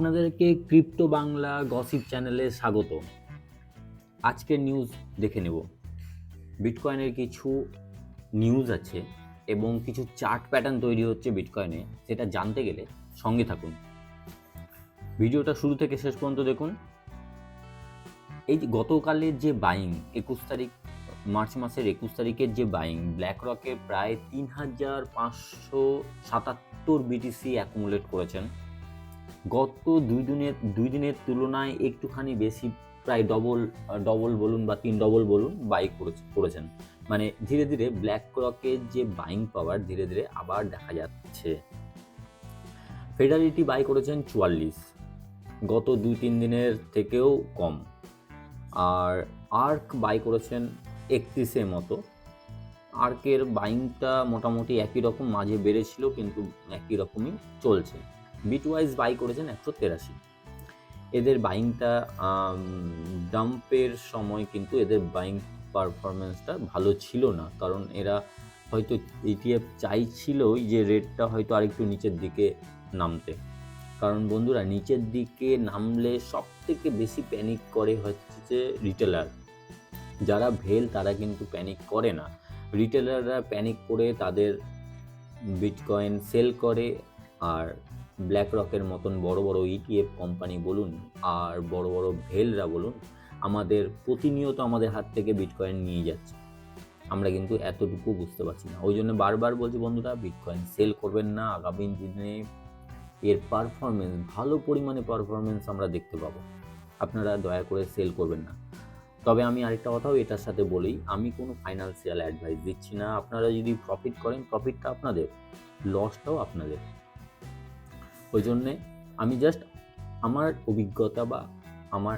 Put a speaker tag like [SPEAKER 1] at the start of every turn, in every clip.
[SPEAKER 1] আপনাদেরকে crypto Bangla gossip চ্যানেলে স্বাগত। আজকের নিউজ দেখে নেব। বিটকয়েনের কিছু নিউজ আছে এবং কিছু চার্ট প্যাটার্ন তৈরি হচ্ছে বিটকয়েনে, সেটা জানতে গেলে সঙ্গে থাকুন। ভিডিওটা শুরু থেকে শেষ পর্যন্ত দেখুন। এই যে গতকালের যে বাইং 21 তারিখ, মার্চ মাসের 21 তারিখের যে বাইং, ব্ল্যাক রকে প্রায় 3,577 বিটিসি অ্যাকুমুলেট করেছেন। গত দুই দিনের তুলনায় একটুখানি বেশি, প্রায় ডবল বলুন বা 3 ডবল বলুন বাই করেছেন। মানে ধীরে ধীরে ব্ল্যাক রকের যে বাইং পাওয়ার ধীরে ধীরে আবার দেখা যাচ্ছে। ফেডারিটি বাই করেছেন 44, গত 2-3 দিনের থেকেও কম। আর আর্ক বাই করেছেন 31-এর মতো। আর্কের বাইংটা মোটামুটি একই রকম, মাঝে বেড়েছিল কিন্তু একই রকমই চলছে। বিটওয়াইজ বাই করেছেন 183। এদের বাইংটা ডাম্পের সময় কিন্তু এদের বাইং পারফরমেন্সটা ভালো ছিল না, কারণ এরা হয়তো ইটিএফ চাইছিলই যে রেটটা হয়তো আরেকটু নিচের দিকে নামতে। কারণ বন্ধুরা, নিচের দিকে নামলে সব থেকে বেশি প্যানিক করে হচ্ছে রিটেলার। যারা ভেল তারা কিন্তু প্যানিক করে না, রিটেলাররা প্যানিক করে তাদের বিটকয়েন সেল করে। আর ব্ল্যাক রকের মতন বড় বড় ইটিএফ কোম্পানি বলুন আর বড় বড় ভেলরা বলুন, আমাদের প্রতিনিয়ত আমাদের হাত থেকে বিটকয়েন নিয়ে যাচ্ছে। আমরা কিন্তু এতটুকু বুঝতে পারছি না। ওই জন্য বারবার বলছি বন্ধুরা, বিটকয়েন সেল করবেন না। আগামী দিনে এর পারফরমেন্স, ভালো পরিমাণে পারফরমেন্স আমরা দেখতে পাবো। আপনারা দয়া করে সেল করবেন না। তবে আমি আরেকটা কথাও এটার সাথে বলি, আমি কোনো ফাইন্যান্সিয়াল অ্যাডভাইস দিচ্ছি না। আপনারা যদি প্রফিট করেন, প্রফিটটা আপনাদের, লসটাও আপনাদের। ওই জন্যে আমি জাস্ট আমার অভিজ্ঞতা বা আমার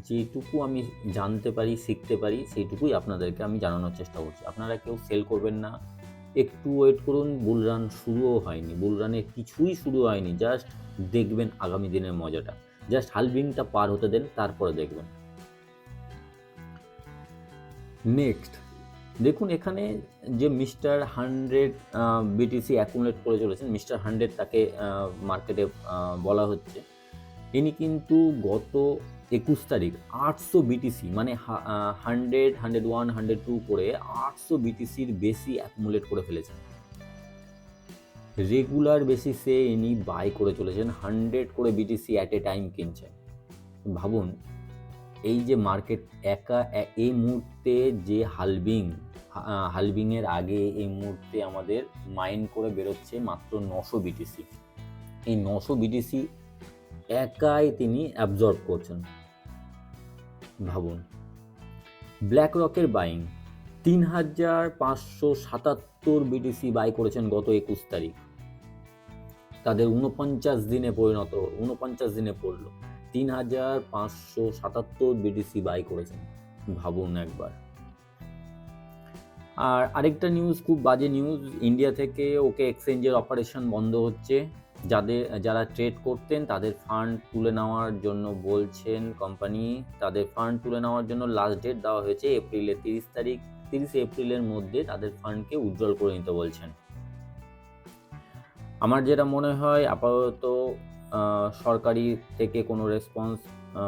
[SPEAKER 1] যেটুকু আমি জানতে পারি, শিখতে পারি, সেইটুকুই আপনাদেরকে আমি জানানোর চেষ্টা করছি। আপনারা কেউ সেল করবেন না। একটু ওয়েট করুন, বুল রান শুরুও হয়নি, বুল রানের কিছুই শুরু হয়নি। জাস্ট দেখবেন আগামী দিনের মজাটা। জাস্ট হালভিংটা পার হতে দেন, তারপরে দেখবেন। নেক্সট দেখুন, এখানে যে মিস্টার 100 বিটিসি অ্যাকুমুলেট করে চলেছেন, মিস্টার 100 তাকে মার্কেটে বলা হচ্ছে। ইনি কিন্তু গত 21 তারিখ 800 বিটিসি, মানে 100, 101, 102 করে 800 বিটিসির বেশি অ্যাকুমুলেট করে ফেলেছেন। রেগুলার বেসিসে ইনি বাই করে চলেছেন, 100 করে বিটিসি অ্যাট এ টাইম কিনছেন। ভাবুন, এই যে মার্কেট এই মুহূর্তে যে হালভিংয়ের আগে এই মুহূর্তে আমাদের মাইন করে বেরোচ্ছে মাত্র 900 বিটিসি। এই 900 বিটিসি একাই তিনি অ্যাবজর্ব করছেন। ভাবুন, ব্ল্যাক রকের বাইং 3,577 বিটিসি বাই করেছেন গত 21 তারিখ। তাদের 49 দিনে পড়লো 3,577 বিটিসি বাই করেছেন। ভাবুন একবার। আর আরেকটা নিউজ, খুব বাজে নিউজ, ইন্ডিয়া থেকে ওকে এক্সচেঞ্জের অপারেশন বন্ধ হচ্ছে। যারা ট্রেড করতেন তাদের ফান্ড তুলে নেওয়ার জন্য বলছেন কোম্পানি। তাদের ফান্ড তুলে নেওয়ার জন্য লাস্ট ডেট দেওয়া হয়েছে এপ্রিলের 30 তারিখ। 30 এপ্রিলের মধ্যে তাদের ফান্ডকে উইথড্রল করে নিতে বলছেন। আমার যেটা মনে হয়, আপাতত সরকারি থেকে কোনো রেসপন্স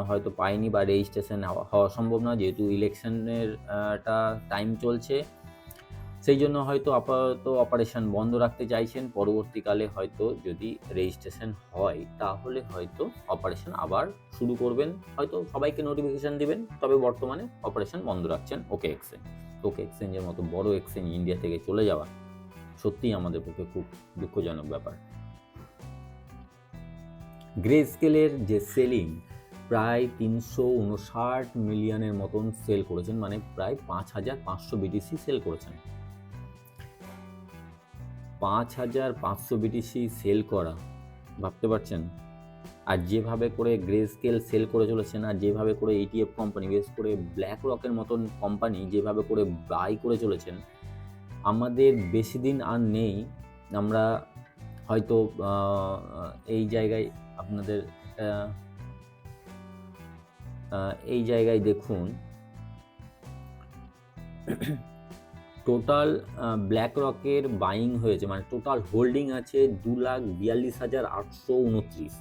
[SPEAKER 1] হয়তো পায়নি বা রেজিস্ট্রেশন হওয়া সম্ভব না, যেহেতু ইলেকশনের টাইম চলছে। সেই জন্য হয়তো আপাতত অপারেশন বন্ধ রাখতে চাইছেন। পরবর্তীকালে হয়তো যদি রেজিস্ট্রেশন হয় তাহলে হয়তো অপারেশন আবার শুরু করবেন, হয়তো সবাইকে নোটিফিকেশান দিবেন। তবে বর্তমানে অপারেশন বন্ধ রাখছেন ওকে এক্সচেঞ্জ। ওকে এক্সচেঞ্জের মতো বড় এক্সচেঞ্জ ইন্ডিয়া থেকে চলে যাওয়া সত্যিই আমাদের পক্ষে খুব দুঃখজনক ব্যাপার। গ্রে স্কেলের যে সেলিং, প্রায় 359 মিলিয়নের মতন সেল করেছেন, মানে প্রায় 5,500 বিটিসি সেল করেছেন। 5,500 বিটিসি সেল করা, ভাবতে পারছেন? আর যেভাবে করে গ্রে স্কেল সেল করে চলেছেন, আর যেভাবে করে ইটিএফ কোম্পানি, বিশেষ করে ব্ল্যাক রকের মতন কোম্পানি যেভাবে করে বাই করে চলেছেন, আমাদের বেশি দিন আর নেই। আমরা হয়তো এই জায়গায় আপনাদের এই জায়গায় দেখুন, টোটাল ব্ল্যাক রকের বাইং হয়েছে, মানে টোটাল হোল্ডিং আছে 2,42,829।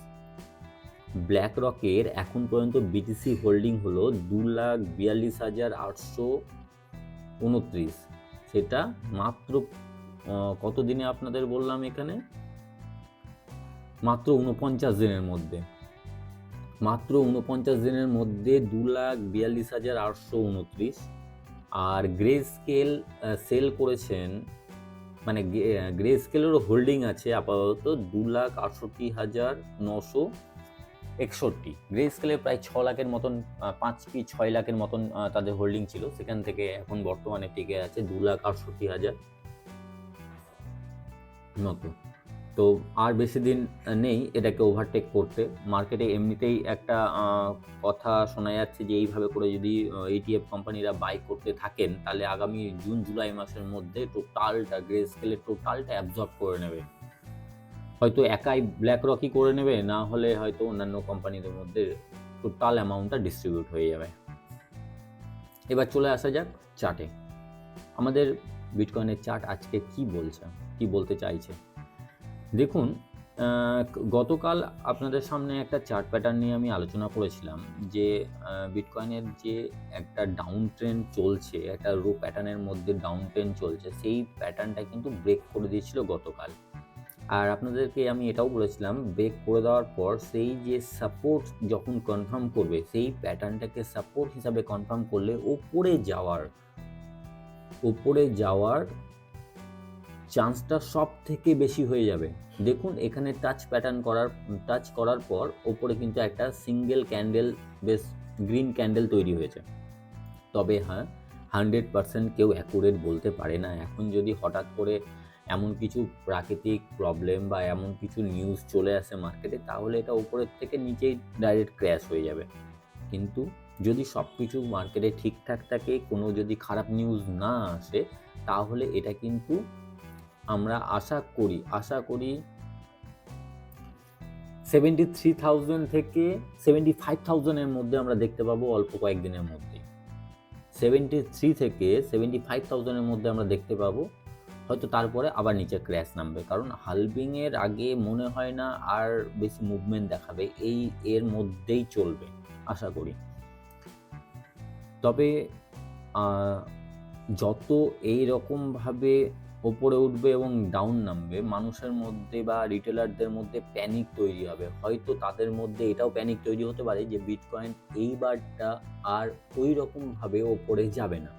[SPEAKER 1] ব্ল্যাক রকের এখন পর্যন্ত বিটিসি হোল্ডিং হলো 2,42,829। সেটা মাত্র কত দিনে আপনাদের বললাম এখানে, মাত্র 49 দিনের মধ্যে। মাত্র 49 দিনের মধ্যে 2,42,829। আর গ্রে স্কেল সেল করেছেন, মানে গ্রে স্কেলেরও হোল্ডিং আছে আপাতত 2,68,961। গ্রে স্কেলে প্রায় 6 লাখের মতন, 5 কি 6 লাখের মতন তাদের হোল্ডিং ছিল, সেখান থেকে এখন বর্তমানে টিকে আছে 2,68,000 মতো। তো আর বেশি দিন নেই এটাকে ওভারটেক করতে। মার্কেটে এমনিতেই একটা কথা শোনা যাচ্ছে যে এইভাবে করে যদি ETF কোম্পানিরা বাই করতে থাকেন তাহলে আগামী জুন জুলাই মাসের মধ্যে টোটালটা গ্রে স্কেলের টোটালটা অ্যাবজর্ব করে নেবে। হয়তো একাই ব্ল্যাক রকই করে নেবে, না হলে হয়তো অন্যান্য কোম্পানিদের মধ্যে টোটাল অ্যামাউন্টটা ডিস্ট্রিবিউট হয়ে যাবে। এবার চলে আসা যাক চার্টে। আমাদের বিটকয়েনের চার্ট আজকে কি বলছে, কি বলতে চাইছে দেখুন। গতকাল আপনাদের সামনে একটা চার্ট প্যাটার্ন নিয়ে আমি আলোচনা করেছিলাম যে বিটকয়েনের যে একটা ডাউন ট্রেন্ড চলছে, একটা রো প্যাটার্নের মধ্যে ডাউন ট্রেন্ড চলছে, সেই প্যাটার্নটা কিন্তু ব্রেক করে দিয়েছিল গতকাল। আর আপনাদেরকে আমি এটাও বলেছিলাম ব্রেক করে দেওয়ার পর সেই যে সাপোর্ট যখন কনফার্ম করবে, সেই প্যাটার্নটাকে সাপোর্ট হিসাবে কনফার্ম করলে ওপরে যাওয়ার চান্সটা সব থেকে বেশি হয়ে যাবে। দেখুন এখানে টাচ করার পর ওপরে কিন্তু একটা সিঙ্গেল ক্যান্ডেল, বেশ গ্রিন ক্যান্ডেল তৈরি হয়েছে। তবে হ্যাঁ, 100% কেউ অ্যাকুরেট বলতে পারে না। এখন যদি হঠাৎ করে এমন কিছু প্রাকৃতিক প্রবলেম বা এমন কিছু নিউজ চলে আসে মার্কেটে, তাহলে এটা উপরের থেকে নিচেই ডাইরেক্ট ক্র্যাশ হয়ে যাবে। কিন্তু যদি সব কিছু মার্কেটে ঠিকঠাক থাকে, কোনো যদি খারাপ নিউজ না আসে, তাহলে এটা কিন্তু আমরা আশা করি 73,000 থেকে 75,000 এর মধ্যে আমরা দেখতে পাবো অল্প কয়েকদিনের মধ্যে। 73 থেকে 75,000 এর মধ্যে আমরা দেখতে পাবো, হয়তো তারপরে আবার নিচে ক্র্যাশ নামবে, কারণ হালভিং এর আগে মনে হয় না আর বেশি মুভমেন্ট দেখাবে, এর মধ্যেই চলবে আশা করি। তবে যত এই রকমভাবে ওপরে উঠবে এবং ডাউন নামবে, মানুষের মধ্যে বা রিটেলারদের মধ্যে প্যানিক তৈরি হবে। হয়তো তাদের মধ্যে এটাও প্যানিক তৈরি হতে পারে যে বিটকয়েন এইবারটা আর ওই রকমভাবে ওপরে যাবে না।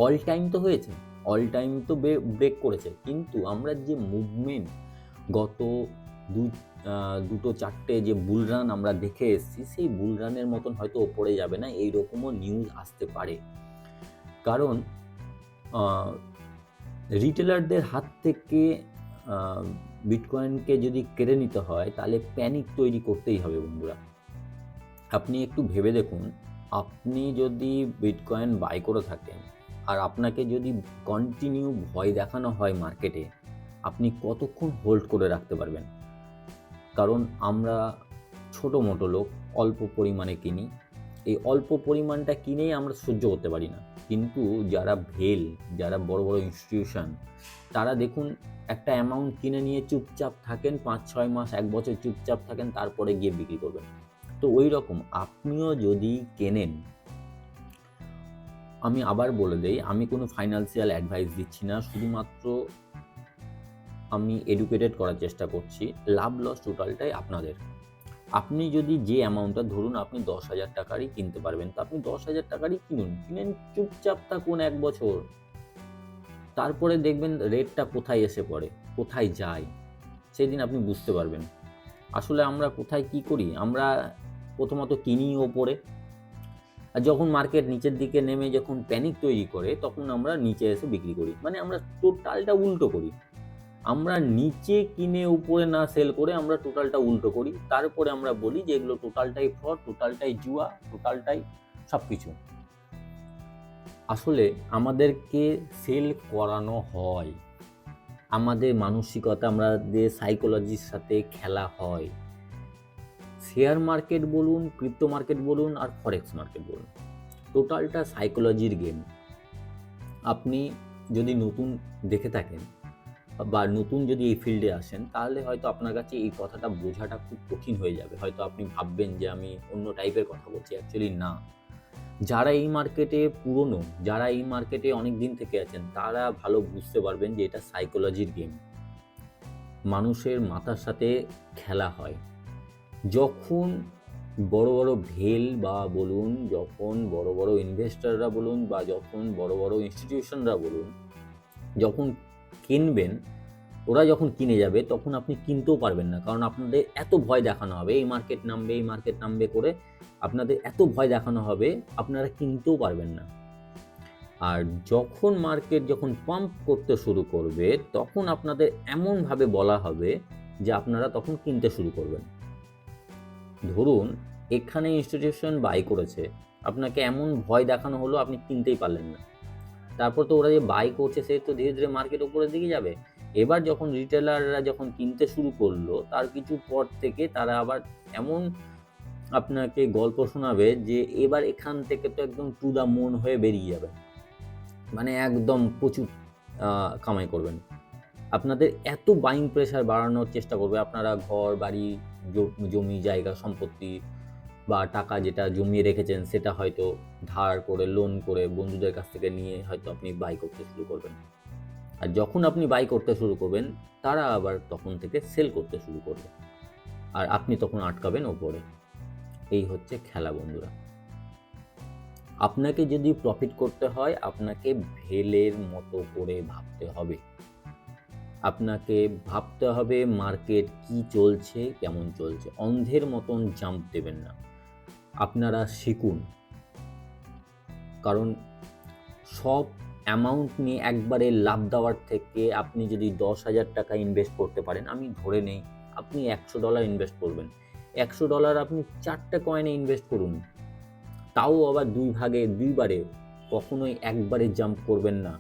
[SPEAKER 1] অল টাইম তো হয়েছে, অল টাইম তো ব্রেক করেছে, কিন্তু আমরা যে মুভমেন্ট গত দুটো চারটে যে বুলরান আমরা দেখে এসেছি, সেই বুলরানের মতন হয়তো ওপরে যাবে না, এইরকমও নিউজ আসতে পারে। কারণ রিটেলারদের হাত থেকে বিটকয়েনকে যদি কেড়ে নিতে হয় তাহলে প্যানিক তৈরি করতেই হবে বন্ধুরা। আপনি একটু ভেবে দেখুন, আপনি যদি বিটকয়েন বাই করে থাকেন আর আপনাকে যদি কন্টিনিউ ভয় দেখানো হয় মার্কেটে, আপনি কতক্ষণ হোল্ড করে রাখতে পারবেন? কারণ আমরা ছোটো মোটো লোক, অল্প পরিমাণে কিনি, এই অল্প পরিমাণটা কিনেই আমরা সহ্য করতে পারি না। কিন্তু যারা বড় বড় ইনস্টিটিউশন, তারা দেখুন একটা অ্যামাউন্ট কিনে নিয়ে চুপচাপ থাকেন, 5-6 মাস 1 বছর চুপচাপ থাকেন, তারপরে গিয়ে বিক্রি করবেন। তো ওই রকম আপনিও যদি কেনেন, আমি আবার বলে দেই, আমি কোনো ফাইন্যান্সিয়াল অ্যাডভাইস দিচ্ছি না, শুধুমাত্র আমি এডুকেটেড করার চেষ্টা করছি। লাভ লস টোটালটাই আপনাদের। আপনি যদি যে অ্যামাউন্টটা, ধরুন আপনি 10,000 টাকারই কিনতে পারবেন, তো আপনি 10,000 টাকারই কিনেন, চুপচাপ থাকুন 1 বছর, তারপরে দেখবেন রেটটা কোথায় এসে পড়ে, কোথায় যায়, সেদিন আপনি বুঝতে পারবেন। আসলে আমরা কোথায় কি করি, আমরা প্রথমত কিনি ওপরে, আর যখন মার্কেট নিচের দিকে নেমে যখন প্যানিক তৈরি করে, তখন আমরা নিচে এসে বিক্রি করি। মানে আমরা টোটালটা উল্টো করি। আমরা নিচে কিনে উপরে না সেল করে আমরা টোটালটা উল্টো করি, তারপরে আমরা বলি যে এগুলো টোটালটাই ফ্রড, টোটালটাই জুয়া, টোটালটাই সব কিছু। আসলে আমাদেরকে সেল করানো হয়, আমাদের মানসিকতা, আমাদের সাইকোলজির সাথে খেলা হয়। শেয়ার মার্কেট বলুন, ক্রিপ্টো মার্কেট বলুন, আর ফরেক্স মার্কেট বলুন, টোটালটা সাইকোলজির গেম। আপনি যদি নতুন দেখে থাকেন, বা নতুন যদি এই ফিল্ডে আসেন, তাহলে হয়তো আপনার কাছে এই কথাটা বোঝাটা খুব কঠিন হয়ে যাবে। হয়তো আপনি ভাববেন যে আমি অন্য টাইপের কথা বলছি, অ্যাকচুয়ালি না। যারা এই মার্কেটে পুরনো, যারা এই মার্কেটে অনেক দিন থেকে আছেন, তারা ভালো বুঝতে পারবেন যে এটা সাইকোলজির গেম। মানুষের মাথার সাথে খেলা হয়। যখন বড় বড় ভেল বা বলুন, যখন বড় বড় ইনভেস্টররা বলুন বা যখন বড় বড় ইনস্টিটিউশনরা বলুন, যখন কিনবেন, ওরা যখন কিনে যাবে তখন আপনি কিনতেও পারবেন না। কারণ আপনাদের এত ভয় দেখানো হবে, এই মার্কেট নামবে, এই মার্কেট নামবে করে আপনাদের এত ভয় দেখানো হবে, আপনারা কিনতেও পারবেন না। আর যখন মার্কেট যখন পাম্প করতে শুরু করবে, তখন আপনাদের এমনভাবে বলা হবে যে আপনারা তখন কিনতে শুরু করবেন। ধরুন এখানে ইনস্টিটিউশন বাই করেছে, আপনাকে এমন ভয় দেখানো হলো, আপনি কিনতেই পারলেন না। তারপর তো ওরা যে বাই করছে, সে তো ধীরে ধীরে মার্কেট উপরের দিকে যাবে। এবার যখন রিটেলাররা যখন কিনতে শুরু করলো, তার কিছু পর থেকে তারা আবার এমন আপনাকে গল্প শোনাবে যে এবার এখান থেকে তো একদম টু দ্য মুন হয়ে বেরিয়ে যাবে, মানে একদম প্রচুর কামাই করবেন। আপনাদের এত বাইং প্রেশার বাড়ানোর চেষ্টা করবে, আপনারা ঘর বাড়ি, জমি জায়গা সম্পত্তি বা টাকা যেটা জমিয়ে রেখেছেন, সেটা হয়তো ধার করে, লোন করে, বন্ধুদের কাছ থেকে নিয়ে হয়তো আপনি বাই করতে শুরু করবেন। আর যখন আপনি বাই করতে শুরু করবেন, তারা আবার তখন থেকে সেল করতে শুরু করবে, আর আপনি তখন আটকাবেন ওপরে। এই হচ্ছে খেলা বন্ধুরা। আপনাকে যদি প্রফিট করতে হয়, আপনাকে ভেলের মতো করে ভাবতে হবে। আপনাকে ভাবতে হবে মার্কেট কি চলছে, কেমন চলছে। অন্ধের মতন জাম্প দেবেন না, আপনারা শিখুন। কারণ সব অ্যামাউন্ট নিয়ে একবারে লাভ দেওয়ার থেকে আপনি যদি 10,000 টাকা ইনভেস্ট করতে পারেন, আমি ধরে নেই আপনি $100 ইনভেস্ট করবেন, $100 আপনি 4টে কয়েনে ইনভেস্ট করুন, তাও আবার 2 ভাগে 2 বারে, কখনোই একবারে জাম্প করবেন না।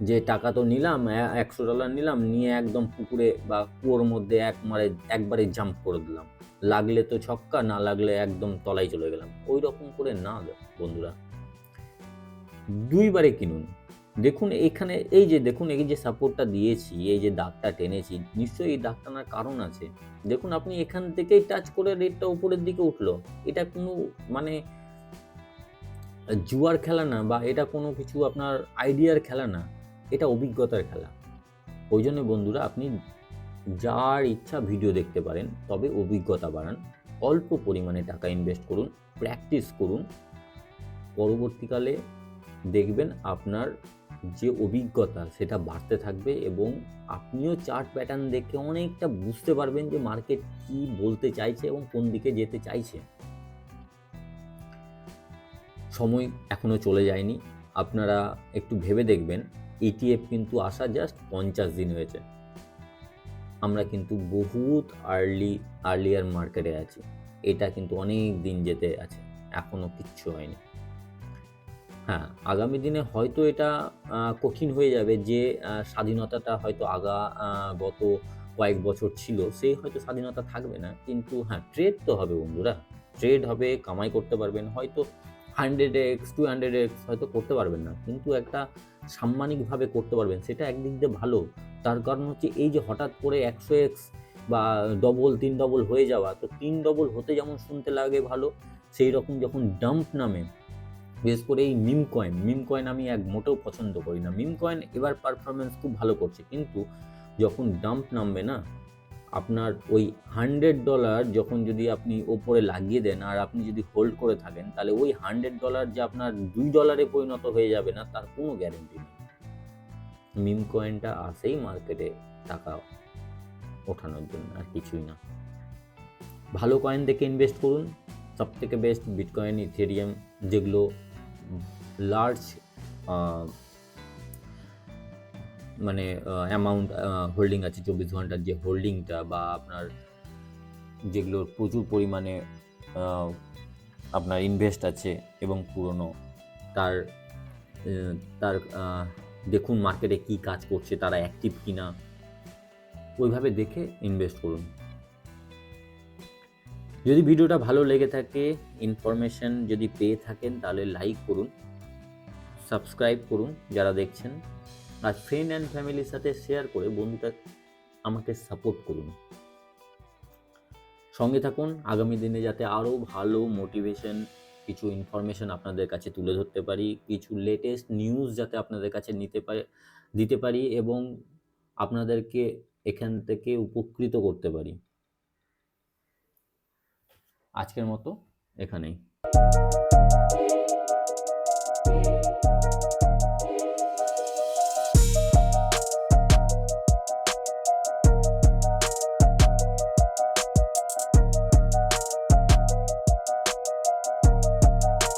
[SPEAKER 1] যে টাকা তো নিলাম, $100 নিলাম, নিয়ে একদম পুকুরে বা কুয়োর মধ্যে একবারে জাম্প করে দিলাম, লাগলে তো ছক্কা, না লাগলে একদম তলায় চলে গেলাম। ওই রকম করে না বন্ধুরা, 2 বারে কিনুন। দেখুন এখানে এই যে সাপোর্টটা দিয়েছি, এই যে দাগটা টেনেছি, নিশ্চয়ই এই দাগ টানার কারণ আছে। দেখুন আপনি এখান থেকেই টাচ করে রেটটা উপরের দিকে উঠলো। এটা কোনো মানে জুয়ার খেলা না, বা এটা কোনো কিছু আপনার আইডিয়ার খেলা না, এটা অভিজ্ঞতার খেলা। ওই জন্য বন্ধুরা, আপনি যার ইচ্ছা ভিডিও দেখতে পারেন, তবে অভিজ্ঞতা বাড়ান, অল্প পরিমাণে টাকা ইনভেস্ট করুন, প্র্যাকটিস করুন। পরবর্তীকালে দেখবেন আপনার যে অভিজ্ঞতা সেটা বাড়তে থাকবে, এবং আপনিও চার্ট প্যাটার্ন দেখে অনেকটা বুঝতে পারবেন যে মার্কেট কি বলতে চাইছে এবং কোন দিকে যেতে চাইছে। সময় এখনও চলে যায়নি, আপনারা একটু ভেবে দেখবেন। ETF কিন্তু আসা জাস্ট 50 দিন হয়েছে, আমরা কিন্তু বহুত আর্লিয়ার মার্কেটে আছি। এটা কিন্তু অনেক দিন যেতে আছে, এখনও কিচ্ছু হয়নি। হ্যাঁ, আগামী দিনে হয়তো এটা কঠিন হয়ে যাবে যে স্বাধীনতাটা হয়তো গত কয়েক বছর ছিল, সেই হয়তো স্বাধীনতা থাকবে না। কিন্তু হ্যাঁ, ট্রেড তো হবে বন্ধুরা, ট্রেড হবে, কামাই করতে পারবেন। হয়তো 100x 200x হয়তো করতে পারবেন না, কিন্তু একটা সাম্মানিকভাবে করতে পারবেন, সেটা একদিক দিয়ে ভালো। তার কারণ হচ্ছে এই যে হঠাৎ করে 100x বা ডবল 3 ডবল হয়ে যাওয়া, তো 3 ডবল হতে যেমন শুনতে লাগে ভালো, সেই রকম যখন ডাম্প নামে, বিশেষ করে এই মিম কয়েন আমি মোটেও পছন্দ করি না। মিম কয়েন এবার পারফরমেন্স খুব ভালো করছে, কিন্তু যখন ডাম্প নামবে না, আপনার ওই $100 যখন যদি আপনি ওপরে লাগিয়ে দেন আর আপনি যদি হোল্ড করে থাকেন, তাহলে ওই $100 যে আপনার $2 পরিণত হয়ে যাবে না, তার কোনো গ্যারেন্টি নেই। মিম কয়েনটা আসেই মার্কেটে টাকা ওঠানোর জন্য, আর কিছুই না। ভালো কয়েন দেখে ইনভেস্ট করুন। সবথেকে বেস্ট বিটকয়েন, ইথেরিয়াম, যেগুলো লার্জ মানে অ্যামাউন্ট হোল্ডিং আছে, 24 ঘন্টার যে হোল্ডিংটা, বা আপনার যেগুলোর প্রচুর পরিমাণে আপনার ইনভেস্ট আছে এবং পুরনো, তার তার দেখুন মার্কেটে কি কাজ করছে, তারা অ্যাক্টিভ কিনা, ওইভাবে দেখে ইনভেস্ট করুন। যদি ভিডিওটা ভালো লেগে থাকে, ইনফরমেশন যদি পেয়ে থাকেন, তাহলে লাইক করুন, সাবস্ক্রাইব করুন যারা দেখছেন, আর ফ্রেন্ড অ্যান্ড ফ্যামিলির সাথে শেয়ার করে বন্ধুটা আমাকে সাপোর্ট করুন। সঙ্গে থাকুন আগামী দিনে, যাতে আরও ভালো মোটিভেশন কিছু ইনফরমেশন আপনাদের কাছে তুলে ধরতে পারি, কিছু লেটেস্ট নিউজ যাতে আপনাদের কাছে দিতে পারি এবং আপনাদেরকে এখান থেকে উপকৃত করতে পারি। আজকের মতো এখানেই।